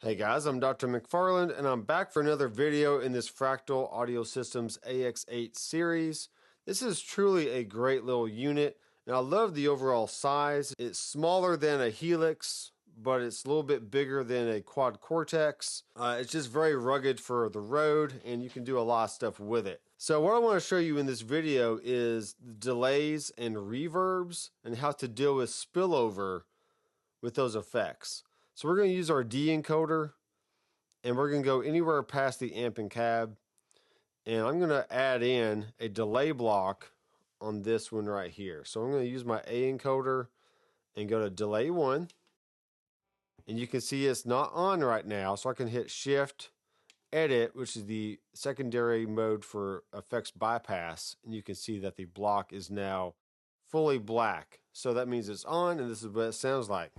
Hey guys, I'm Dr. Mcfarland and I'm back for another video in this Fractal Audio Systems AX8 series. This is truly a great little unit and I love the overall size. It's smaller than a Helix, but it's a little bit bigger than a Quad Cortex. It's just very rugged for the road and you can do a lot of stuff with it. So what I want to show you in this video is delays and reverbs and how to deal with spillover with those effects. So we're going to use our D encoder and we're going to go anywhere past the amp and cab, and I'm going to add in a delay block on this one right here. So I'm going to use my A encoder and go to delay 1, and you can see it's not on right now, so I can hit shift edit, which is the secondary mode for effects bypass, and you can see that the block is now fully black. So that means it's on, and this is what it sounds like.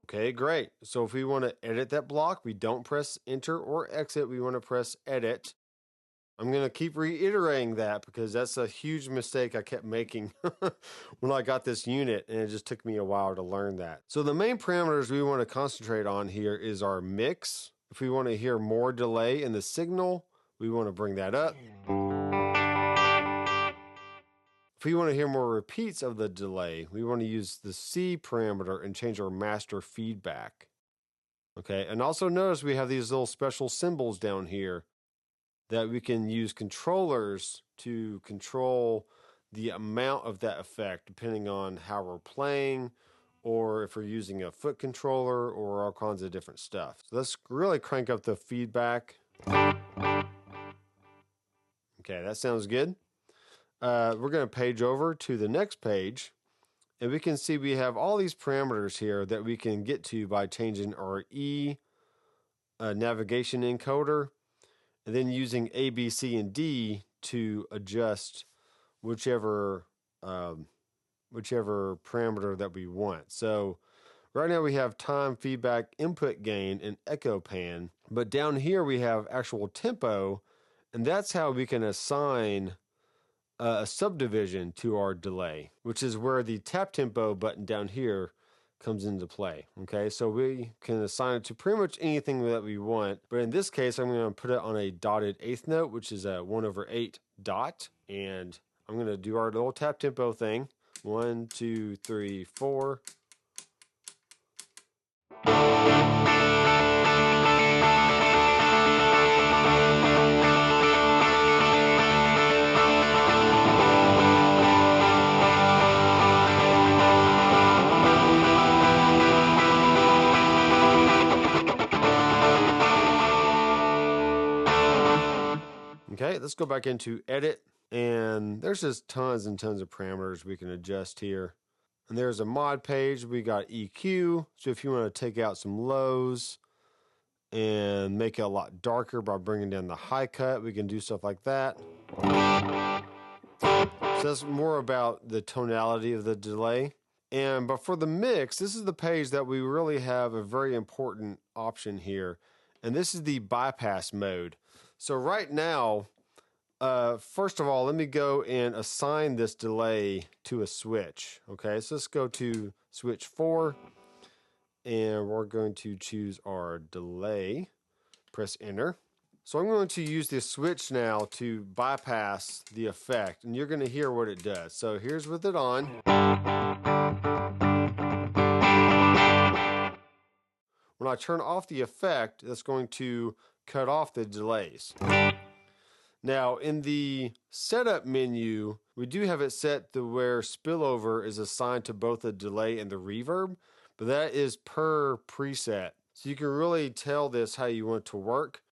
Okay, great. So if we want to edit that block, we don't press enter or exit. We want to press edit. I'm going to keep reiterating that because that's a huge mistake I kept making when I got this unit, and it just took me a while to learn that. So the main parameters we want to concentrate on here is our mix. If we want to hear more delay in the signal, we want to bring that up. If we want to hear more repeats of the delay, we want to use the C parameter and change our master feedback. Okay, and also notice we have these little special symbols down here that we can use controllers to control the amount of that effect depending on how we're playing, or if we're using a foot controller, or all kinds of different stuff. So let's really crank up the feedback. Okay, that sounds good. We're going to page over to the next page, and we can see we have all these parameters here that we can get to by changing our E navigation encoder, and then using A, B, C, and D to adjust whichever parameter that we want. So right now we have time, feedback, input gain, and echo pan, but down here we have actual tempo, and that's how we can assign a subdivision to our delay, which is where the tap tempo button down here comes into play. Okay, so we can assign it to pretty much anything that we want, but in this case I'm going to put it on a dotted eighth note, which is a 1/8 dot, and I'm going to do our little tap tempo thing. 1, 2, 3, 4. Okay, let's go back into edit, and there's just tons and tons of parameters we can adjust here. And there's a mod page. We got EQ, so if you want to take out some lows and make it a lot darker by bringing down the high cut, we can do stuff like that. So that's more about the tonality of the delay. But for the mix, this is the page that we really have a very important option here, and this is the bypass mode. So right now, first of all, let me go and assign this delay to a switch. Okay, so let's go to switch 4, and we're going to choose our delay. Press enter. So I'm going to use this switch now to bypass the effect, and you're going to hear what it does. So here's with it on. When I turn off the effect, that's going to cut off the delays. Now in the setup menu, we do have it set to where spillover is assigned to both the delay and the reverb, but that is per preset. So you can really tell this how you want it to work.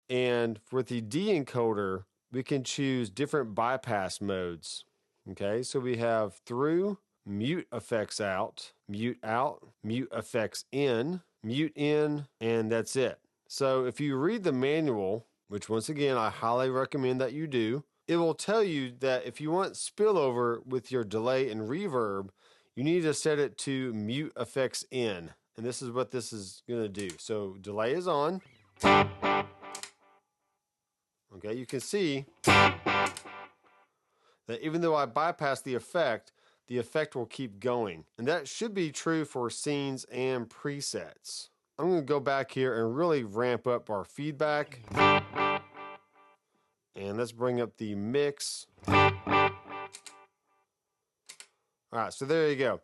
And with the D encoder, we can choose different bypass modes. Okay, so we have through, mute effects out, mute effects in, and that's it. So if you read the manual, which once again I highly recommend that you do, it will tell you that if you want spillover with your delay and reverb, you need to set it to mute effects in. And this is what this is going to do. So delay is on. Okay, you can see that even though I bypass the effect will keep going. And that should be true for scenes and presets. I'm going to go back here and really ramp up our feedback. And let's bring up the mix. All right, so there you go.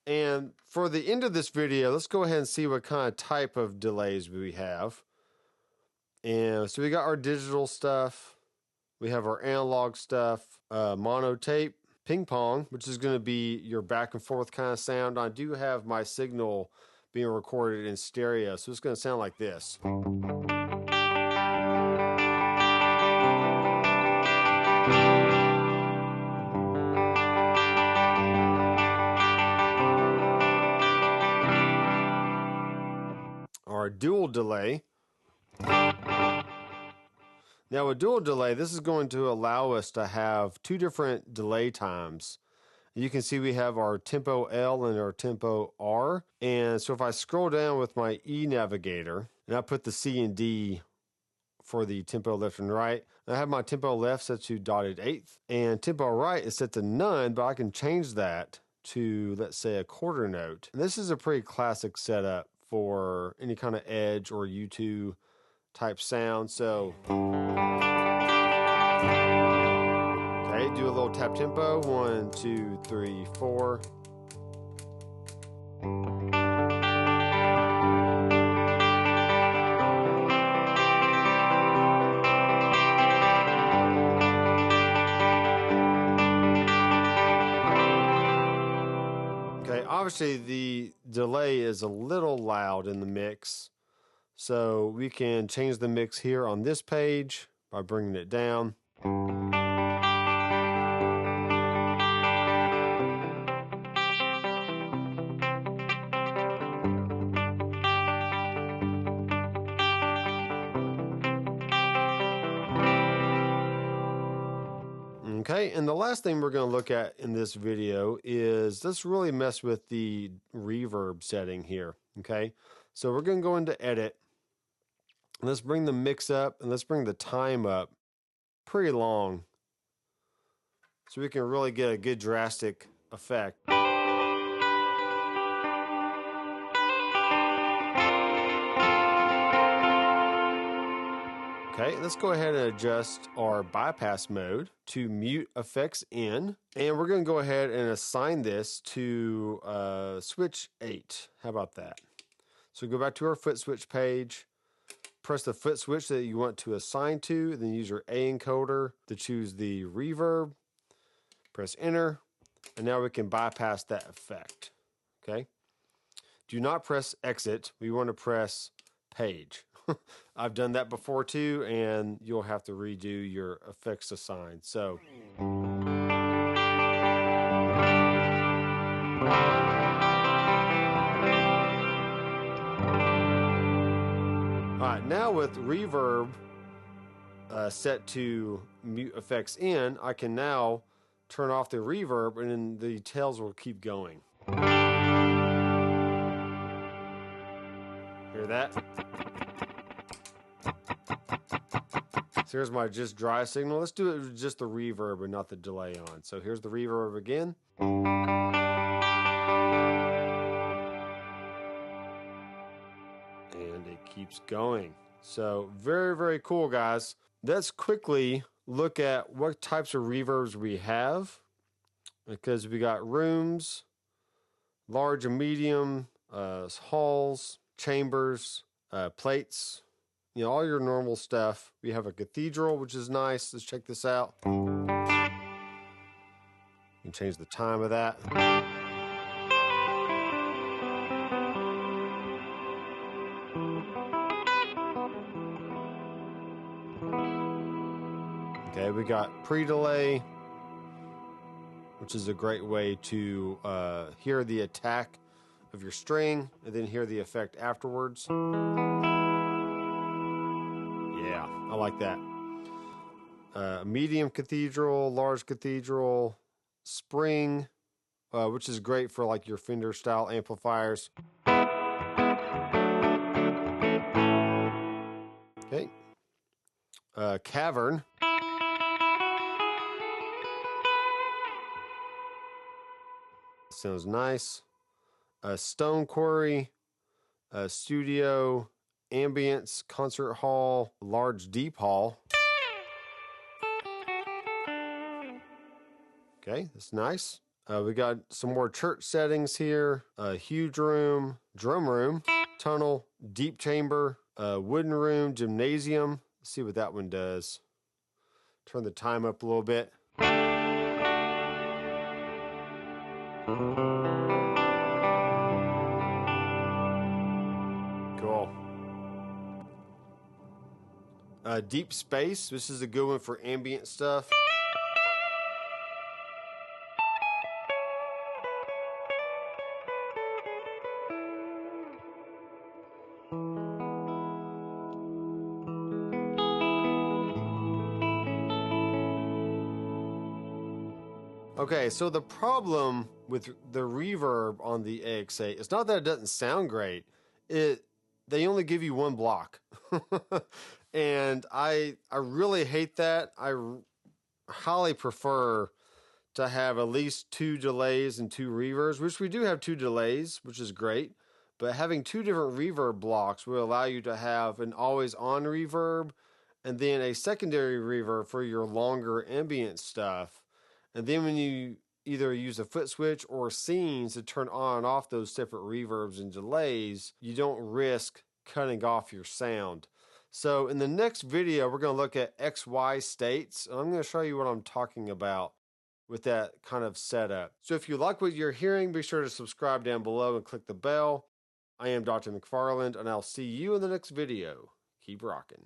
And for the end of this video, let's go ahead and see what kind of type of delays we have. And so we got our digital stuff. We have our analog stuff, mono tape, ping pong, which is going to be your back and forth kind of sound. I do have my signal being recorded in stereo, so it's going to sound like this. Our dual delay. Now with dual delay, this is going to allow us to have two different delay times. You can see we have our tempo L and our tempo R. And so if I scroll down with my E navigator and I put the C and D for the tempo left and right, I have my tempo left set to dotted eighth and tempo right is set to none, but I can change that to, let's say, a quarter note. And this is a pretty classic setup for any kind of edge or U2 type sound. So, okay, do a little tap tempo. 1, 2, 3, 4. Okay, obviously the delay is a little loud in the mix, so we can change the mix here on this page by bringing it down. Okay, and the last thing we're going to look at in this video is let's really mess with the reverb setting here. Okay, so we're going to go into edit. Let's bring the mix up and let's bring the time up pretty long so we can really get a good drastic effect. Okay, let's go ahead and adjust our bypass mode to mute effects in. And we're going to go ahead and assign this to switch 8. How about that? So go back to our foot switch page, press the foot switch that you want to assign to, then use your A encoder to choose the reverb, press enter, and now we can bypass that effect. Okay? Do not press exit. We want to press page. I've done that before too, and you'll have to redo your effects assign. So, all right, now with reverb set to mute effects in, I can now turn off the reverb, and then the tails will keep going. Hear that? So here's my just dry signal. Let's do it with just the reverb and not the delay on. So here's the reverb again. And it keeps going. So very, very cool, guys. Let's quickly look at what types of reverbs we have. Because we got rooms, large and medium, halls, chambers, plates. You know, all your normal stuff. We have a cathedral, which is nice. Let's check this out. You can change the time of that. Okay, we got pre-delay, which is a great way to hear the attack of your string and then hear the effect afterwards. Yeah, I like that. medium cathedral, large cathedral, spring, which is great for like your Fender style amplifiers. Okay. Cavern. Sounds nice. Stone Quarry, studio, ambience, concert hall, large deep hall. Okay, that's nice. We got some more church settings here. Huge room, drum room, tunnel, deep chamber, wooden room, gymnasium. Let's see what that one does. Turn the time up a little bit. Cool. Deep space. This is a good one for ambient stuff. Okay, so the problem with the reverb on the AX8, it's not that it doesn't sound great. They only give you one block. And I really hate that. I highly prefer to have at least 2 delays and 2 reverbs, which we do have 2 delays, which is great. But having 2 different reverb blocks will allow you to have an always on reverb and then a secondary reverb for your longer ambient stuff. And then when you either use a foot switch or scenes to turn on and off those separate reverbs and delays, you don't risk cutting off your sound. So in the next video, we're going to look at XY states. And I'm going to show you what I'm talking about with that kind of setup. So if you like what you're hearing, be sure to subscribe down below and click the bell. I am Dr. Mcfarland, and I'll see you in the next video. Keep rocking.